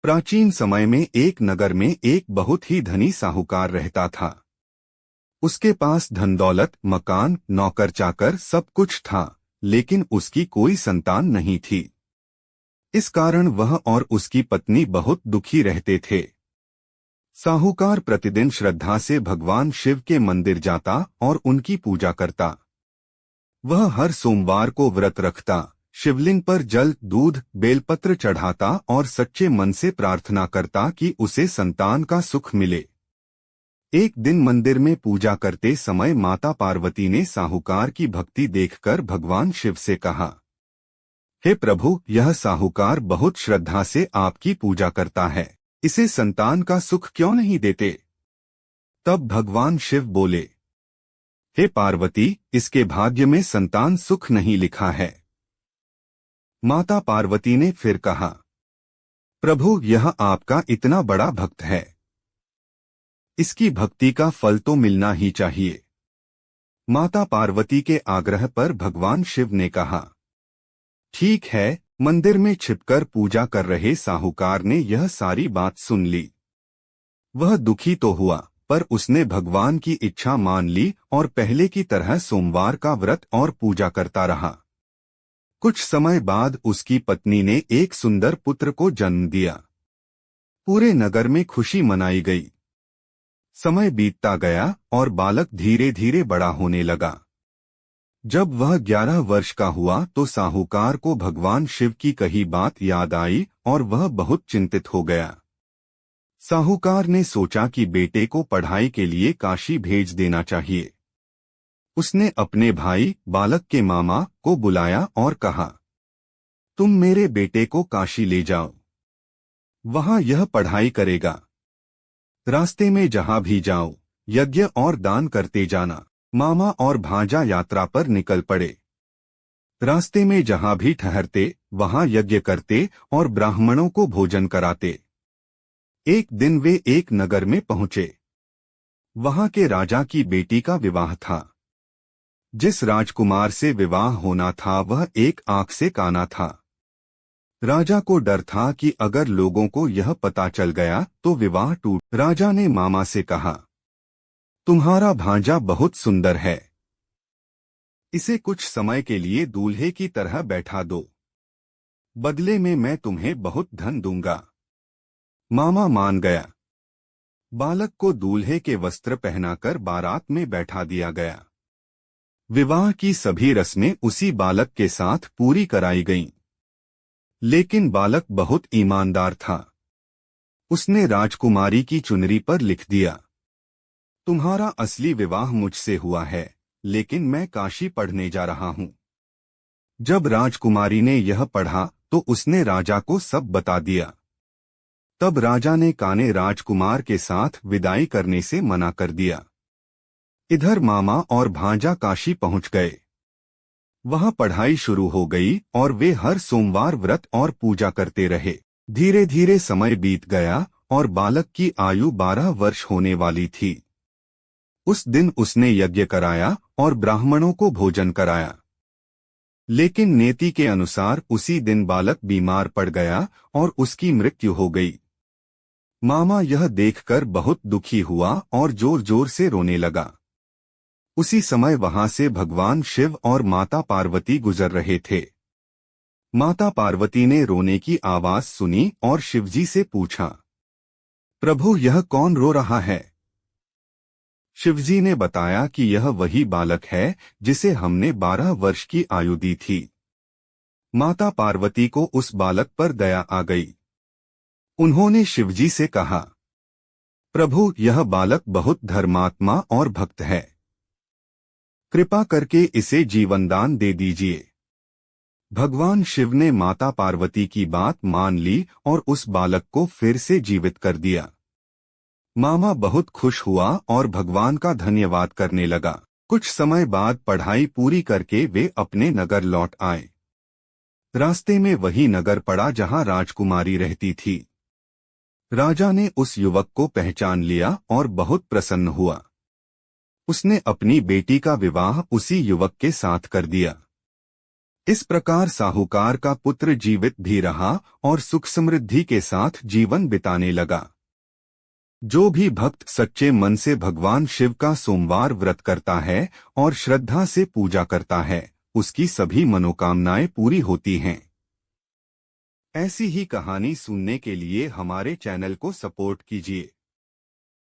प्राचीन समय में एक नगर में एक बहुत ही धनी साहूकार रहता था। उसके पास धन दौलत, मकान, नौकर चाकर सब कुछ था, लेकिन उसकी कोई संतान नहीं थी। इस कारण वह और उसकी पत्नी बहुत दुखी रहते थे। साहूकार प्रतिदिन श्रद्धा से भगवान शिव के मंदिर जाता और उनकी पूजा करता। वह हर सोमवार को व्रत रखता, शिवलिंग पर जल, दूध, बेलपत्र चढ़ाता और सच्चे मन से प्रार्थना करता कि उसे संतान का सुख मिले। एक दिन मंदिर में पूजा करते समय माता पार्वती ने साहूकार की भक्ति देखकर भगवान शिव से कहा, हे प्रभु, यह साहूकार बहुत श्रद्धा से आपकी पूजा करता है, इसे संतान का सुख क्यों नहीं देते? तब भगवान शिव बोले, हे पार्वती, इसके भाग्य में संतान सुख नहीं लिखा है। माता पार्वती ने फिर कहा, प्रभु, यह आपका इतना बड़ा भक्त है, इसकी भक्ति का फल तो मिलना ही चाहिए। माता पार्वती के आग्रह पर भगवान शिव ने कहा, ठीक है। मंदिर में छिपकर पूजा कर रहे साहूकार ने यह सारी बात सुन ली। वह दुखी तो हुआ, पर उसने भगवान की इच्छा मान ली और पहले की तरह सोमवार का व्रत और पूजा करता रहा। कुछ समय बाद उसकी पत्नी ने एक सुंदर पुत्र को जन्म दिया। पूरे नगर में खुशी मनाई गई। समय बीतता गया और बालक धीरे धीरे बड़ा होने लगा। जब वह 11 वर्ष का हुआ तो साहूकार को भगवान शिव की कही बात याद आई और वह बहुत चिंतित हो गया। साहूकार ने सोचा कि बेटे को पढ़ाई के लिए काशी भेज देना चाहिए। उसने अपने भाई, बालक के मामा को बुलाया और कहा, तुम मेरे बेटे को काशी ले जाओ, वहां यह पढ़ाई करेगा। रास्ते में जहां भी जाओ, यज्ञ और दान करते जाना। मामा और भांजा यात्रा पर निकल पड़े। रास्ते में जहां भी ठहरते, वहां यज्ञ करते और ब्राह्मणों को भोजन कराते। एक दिन वे एक नगर में पहुंचे। वहां के राजा की बेटी का विवाह था। जिस राजकुमार से विवाह होना था वह एक आंख से काना था। राजा को डर था कि अगर लोगों को यह पता चल गया तो विवाह टूट। राजा ने मामा से कहा, तुम्हारा भांजा बहुत सुंदर है, इसे कुछ समय के लिए दूल्हे की तरह बैठा दो, बदले में मैं तुम्हें बहुत धन दूंगा। मामा मान गया। बालक को दूल्हे के वस्त्र पहनाकर बारात में बैठा दिया गया। विवाह की सभी रस्में उसी बालक के साथ पूरी कराई गईं। लेकिन बालक बहुत ईमानदार था। उसने राजकुमारी की चुनरी पर लिख दिया, तुम्हारा असली विवाह मुझसे हुआ है, लेकिन मैं काशी पढ़ने जा रहा हूं। जब राजकुमारी ने यह पढ़ा तो उसने राजा को सब बता दिया। तब राजा ने काने राजकुमार के साथ विदाई करने से मना कर दिया। इधर मामा और भांजा काशी पहुंच गए। वहां पढ़ाई शुरू हो गई और वे हर सोमवार व्रत और पूजा करते रहे। धीरे धीरे समय बीत गया और बालक की आयु 12 वर्ष होने वाली थी। उस दिन उसने यज्ञ कराया और ब्राह्मणों को भोजन कराया। लेकिन नीति के अनुसार उसी दिन बालक बीमार पड़ गया और उसकी मृत्यु हो गई। मामा यह देखकर बहुत दुखी हुआ और जोर जोर से रोने लगा। उसी समय वहां से भगवान शिव और माता पार्वती गुजर रहे थे। माता पार्वती ने रोने की आवाज सुनी और शिवजी से पूछा, प्रभु, यह कौन रो रहा है? शिवजी ने बताया कि यह वही बालक है जिसे हमने 12 वर्ष की आयु दी थी। माता पार्वती को उस बालक पर दया आ गई। उन्होंने शिवजी से कहा, प्रभु, यह बालक बहुत धर्मात्मा और भक्त है, कृपा करके इसे जीवनदान दे दीजिए। भगवान शिव ने माता पार्वती की बात मान ली और उस बालक को फिर से जीवित कर दिया। मामा बहुत खुश हुआ और भगवान का धन्यवाद करने लगा। कुछ समय बाद पढ़ाई पूरी करके वे अपने नगर लौट आए। रास्ते में वही नगर पड़ा जहां राजकुमारी रहती थी। राजा ने उस युवक को पहचान लिया और बहुत प्रसन्न हुआ। उसने अपनी बेटी का विवाह उसी युवक के साथ कर दिया। इस प्रकार साहूकार का पुत्र जीवित भी रहा और सुख समृद्धि के साथ जीवन बिताने लगा। जो भी भक्त सच्चे मन से भगवान शिव का सोमवार व्रत करता है और श्रद्धा से पूजा करता है, उसकी सभी मनोकामनाएं पूरी होती हैं। ऐसी ही कहानी सुनने के लिए हमारे चैनल को सपोर्ट कीजिए।